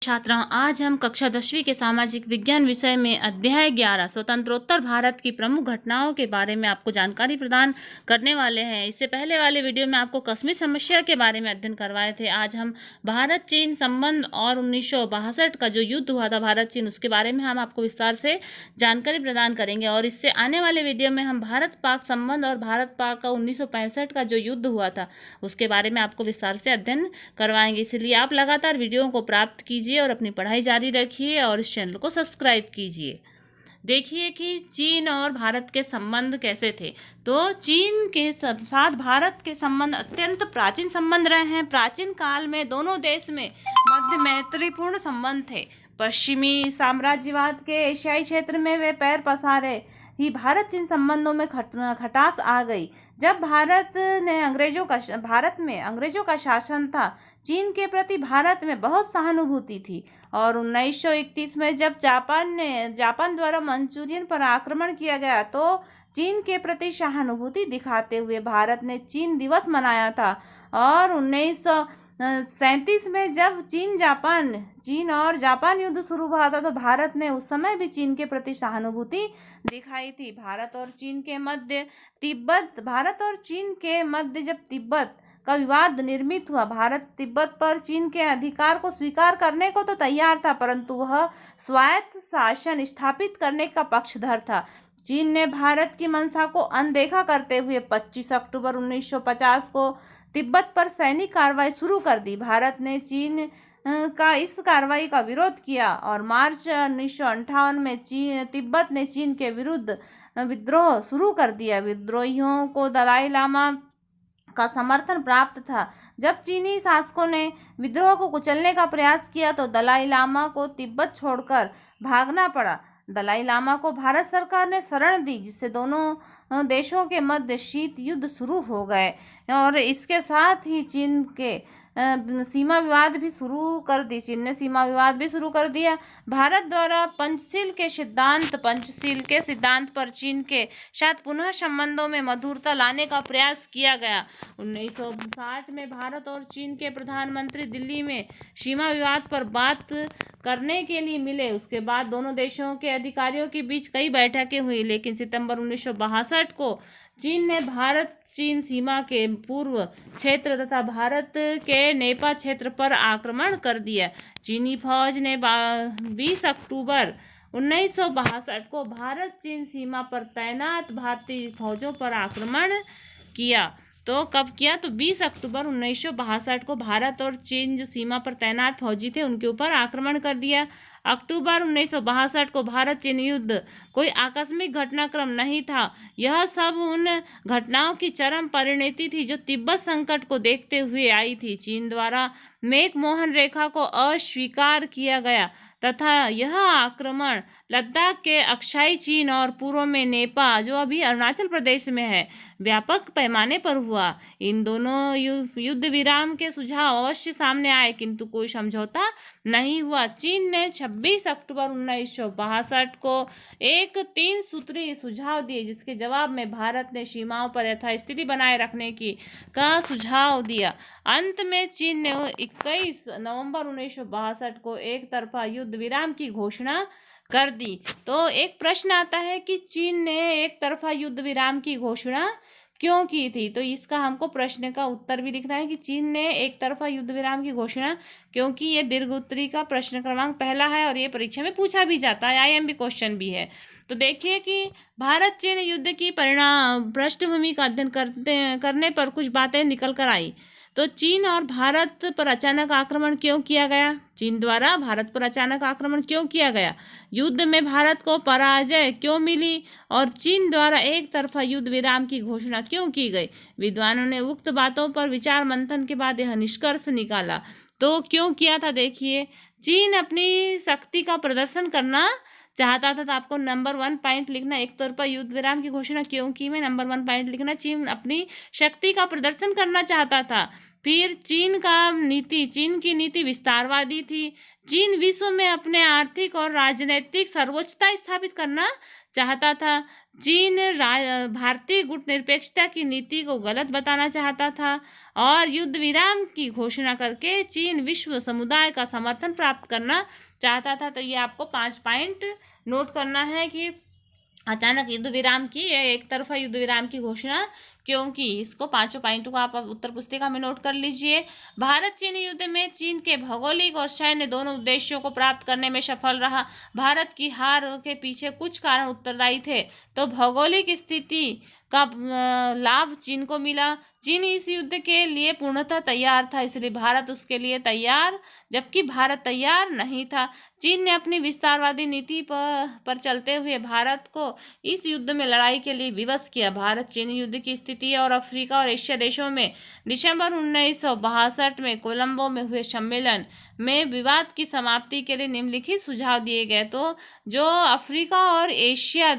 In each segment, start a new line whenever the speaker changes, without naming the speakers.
छात्रों, आज हम कक्षा 10वीं के सामाजिक विज्ञान विषय में अध्याय 11 स्वतंत्रोत्तर भारत की प्रमुख घटनाओं के बारे में आपको जानकारी प्रदान करने वाले हैं। इससे पहले वाले वीडियो में आपको कश्मीर समस्या के बारे में अध्ययन करवाए थे। आज हम भारत चीन संबंध और 1962 का जो युद्ध हुआ था भारत चीन, उसके बारे में हम आपको विस्तार से जानकारी प्रदान करेंगे। और इससे आने वाले वीडियो में हम भारत पाक संबंध और भारत पाक का 1965 का जो युद्ध हुआ था उसके बारे में आपको विस्तार से अध्ययन करवाएंगे। इसलिए आप लगातार वीडियो को प्राप्त कीजिए और अपनी पढ़ाई जारी रखिए और इस चैनल को सब्सक्राइब कीजिए। देखिए कि चीन और भारत के संबंध कैसे थे। तो चीन के साथ भारत के संबंध अत्यंत प्राचीन संबंध रहे हैं। प्राचीन काल में दोनों देश में मध्य मैत्रीपूर्ण संबंध थे। पश्चिमी साम्राज्यवाद के एशियाई क्षेत्र में वे पैर पसारे ही भारत चीन संबंधों में खटास आ गई। जब भारत में अंग्रेजों का शासन था, चीन के प्रति भारत में बहुत सहानुभूति थी। और 1931 में जब जापान द्वारा मंचूरियन पर आक्रमण किया गया तो चीन के प्रति सहानुभूति दिखाते हुए भारत ने चीन दिवस मनाया था। और 1937 में जब चीन और जापान युद्ध शुरू हुआ था तो भारत ने उस समय भी चीन के प्रति सहानुभूति दिखाई थी। भारत और चीन के मध्य जब तिब्बत का विवाद निर्मित हुआ, भारत तिब्बत पर चीन के अधिकार को स्वीकार करने को तो तैयार था, परंतु वह स्वायत्त शासन स्थापित करने का पक्षधर था। चीन ने भारत की मंशा को अनदेखा करते हुए 25 अक्टूबर 1950 को तिब्बत पर सैनिक कार्रवाई शुरू कर दी। भारत ने चीन का इस कार्रवाई का विरोध किया और मार्च 1958 में तिब्बत ने चीन के विरुद्ध विद्रोह शुरू कर दिया। विद्रोहियों को दलाई लामा का समर्थन प्राप्त था। जब चीनी शासकों ने विद्रोह को कुचलने का प्रयास किया तो दलाई लामा को तिब्बत छोड़कर भागना पड़ा। दलाई लामा को भारत सरकार ने शरण दी, जिससे दोनों देशों के मध्य शीत युद्ध शुरू हो गए और इसके साथ ही चीन ने सीमा विवाद भी शुरू कर दिया। भारत द्वारा पंचशील के सिद्धांत पर चीन के साथ पुनः संबंधों में मधुरता लाने का प्रयास किया गया। 1960 में भारत और चीन के प्रधानमंत्री दिल्ली में सीमा विवाद पर बात करने के लिए मिले। उसके बाद दोनों देशों के अधिकारियों के बीच कई बैठकें हुई, लेकिन सितंबर 1962 को चीन ने भारत चीन सीमा के पूर्व क्षेत्र तथा भारत के नेपा क्षेत्र पर आक्रमण कर दिया। चीनी फौज ने 20 अक्टूबर 1962 को भारत चीन सीमा पर तैनात भारतीय फौजों पर आक्रमण किया। तो कब किया? तो 20 अक्टूबर 1962 को भारत और चीन जो सीमा पर तैनात फौजी थे उनके ऊपर आक्रमण कर दिया। अक्टूबर 1962 को भारत चीन युद्ध कोई आकस्मिक घटनाक्रम नहीं था। यह सब उन घटनाओं की चरम परिणति थी जो तिब्बत संकट को देखते हुए आई थी। चीन द्वारा मैकमोहन रेखा को अस्वीकार किया गया तथा यह आक्रमण लद्दाख के अक्साई चीन और पूर्व में नेपा, जो अभी अरुणाचल प्रदेश में है, व्यापक पैमाने पर हुआ। इन दोनों युद्ध विराम के सुझाव अवश्य सामने आए, किंतु कोई समझौता नहीं हुआ। चीन ने 26 अक्टूबर 1962 को एक 3 सूत्री सुझाव दिए, जिसके जवाब में भारत ने सीमाओं पर यथास्थिति बनाए रखने का सुझाव दिया। अंत में चीन ने 21 नवंबर 1962 को एक तरफा युद्ध विराम की घोषणा कर दी। तो एक प्रश्न आता है कि चीन ने एक तरफा युद्ध विराम की घोषणा क्यों की थी? तो इसका हमको प्रश्न का उत्तर भी लिखना है कि चीन ने एक तरफा युद्ध विराम की घोषणा, क्योंकि ये दीर्घ उत्तरी का प्रश्न क्रमांक पहला है और ये परीक्षा में पूछा भी जाता है, IMP क्वेश्चन भी है। तो देखिए कि भारत चीन युद्ध की पृष्ठभूमि का अध्ययन करने पर कुछ बातें निकल कर आई। तो चीन और भारत पर अचानक आक्रमण क्यों किया गया? चीन द्वारा भारत पर अचानक आक्रमण क्यों किया गया? युद्ध में भारत को पराजय क्यों मिली? और चीन द्वारा एक तरफा युद्ध विराम की घोषणा क्यों की गई? विद्वानों ने उक्त बातों पर विचार मंथन के बाद यह निष्कर्ष निकाला। तो क्यों किया था? देखिए, चीन अपनी शक्ति का प्रदर्शन करना चाहता था। तो आपको नंबर 1 पॉइंट लिखना, एक तरफा युद्ध विराम की घोषणा क्यों की, मैं नंबर 1 पॉइंट लिखना। चीन अपनी शक्ति का प्रदर्शन करना चाहता था। फिर चीन की नीति विस्तारवादी थी। चीन विश्व में अपने आर्थिक और राजनीतिक सर्वोच्चता स्थापित करना चाहता था। चीन भारतीय गुटनिरपेक्षता की नीति को गलत बताना चाहता था और युद्ध विराम की घोषणा करके चीन विश्व समुदाय का समर्थन प्राप्त करना चाहता था। तो ये आपको 5 पॉइंट नोट करना है कि अचानक युद्ध विराम की, एक तरफा युद्ध विराम की घोषणा क्योंकि। इसको 5 पॉइंटों को आप उत्तर पुस्तिका में नोट कर लीजिए। भारत चीन युद्ध में चीन के भौगोलिक और सैन्य दोनों उद्देश्यों को प्राप्त करने में सफल रहा। भारत की हार के पीछे कुछ कारण उत्तरदायी थे। तो भौगोलिक स्थिति का लाभ चीन को मिला। चीन इस युद्ध के लिए पूर्णतः तैयार था, इसलिए भारत उसके लिए तैयार, जबकि भारत तैयार नहीं था। चीन ने अपनी विस्तारवादी नीति पर चलते हुए भारत को इस युद्ध में लड़ाई के लिए विवश किया। भारत चीन युद्ध की स्थिति और अफ्रीका और एशिया देशों में दिसंबर 1962 में कोलंबो में हुए सम्मेलन में विवाद की समाप्ति के लिए निम्नलिखित सुझाव दिए गए। तो जो अफ्रीका और एशिया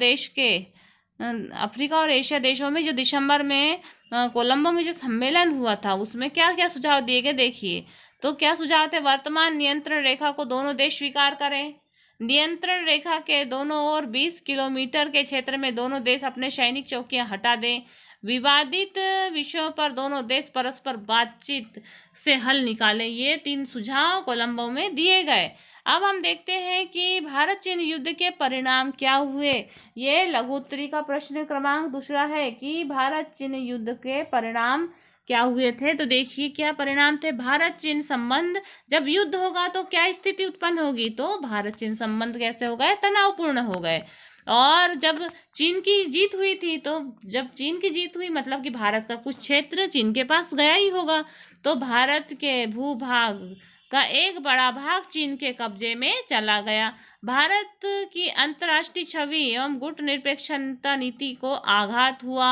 देशों में जो दिसंबर में कोलंबो में जो सम्मेलन हुआ था उसमें क्या क्या सुझाव दिए गए देखिए। तो क्या सुझाव थे? वर्तमान नियंत्रण रेखा को दोनों देश स्वीकार करें। नियंत्रण रेखा के दोनों ओर 20 किलोमीटर के क्षेत्र में दोनों देश अपने सैनिक चौकियां हटा दें। विवादित विषयों पर दोनों देश परस्पर बातचीत से हल निकालें। ये 3 सुझाव कोलंबो में दिए गए। अब हम देखते हैं कि भारत चीन युद्ध के परिणाम क्या हुए। ये लघु उत्तरी का प्रश्न क्रमांक दूसरा है कि भारत चीन युद्ध के परिणाम क्या हुए थे। तो देखिए क्या परिणाम थे। भारत चीन संबंध, जब युद्ध होगा तो क्या स्थिति उत्पन्न होगी, तो भारत चीन संबंध कैसे हो गए? तनावपूर्ण हो गए। और जब चीन की जीत हुई थी, तो जब चीन की जीत हुई मतलब कि भारत का कुछ क्षेत्र चीन के पास गया ही होगा। तो भारत के भूभाग का एक बड़ा भाग चीन के कब्जे में चला गया। भारत की अंतर्राष्ट्रीय छवि एवं गुटनिरपेक्षता नीति को आघात हुआ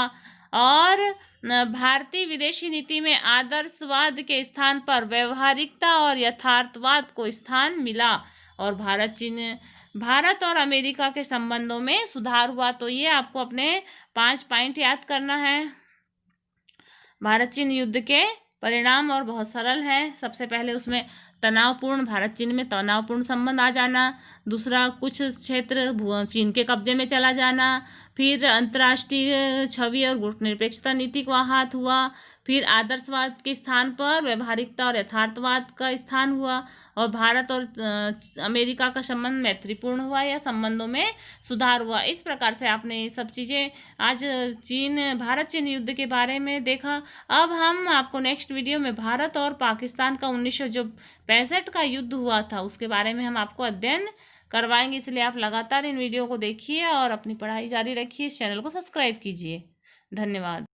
और भारतीय विदेशी नीति में आदर्शवाद के स्थान पर व्यवहारिकता और यथार्थवाद को स्थान मिला और भारत और अमेरिका के संबंधों में सुधार हुआ। तो ये आपको अपने 5 पॉइंट याद करना है भारत चीन युद्ध के परिणाम, और बहुत सरल है। सबसे पहले उसमें भारत चीन में तनावपूर्ण संबंध आ जाना, दूसरा कुछ क्षेत्र चीन के कब्जे में चला जाना, फिर अंतर्राष्ट्रीय छवि और गुटनिरपेक्षता नीति को आघात हुआ, फिर आदर्शवाद के स्थान पर व्यवहारिकता और यथार्थवाद का स्थान हुआ और भारत और अमेरिका का संबंध मैत्रीपूर्ण हुआ या संबंधों में सुधार हुआ। इस प्रकार से आपने ये सब चीज़ें आज भारत चीन युद्ध के बारे में देखा। अब हम आपको नेक्स्ट वीडियो में भारत और पाकिस्तान का 1965 का युद्ध हुआ था उसके बारे में हम आपको अध्ययन करवाएंगे, इसलिए आप लगातार इन वीडियो को देखिए और अपनी पढ़ाई जारी रखिए। इस चैनल को सब्सक्राइब कीजिए। धन्यवाद।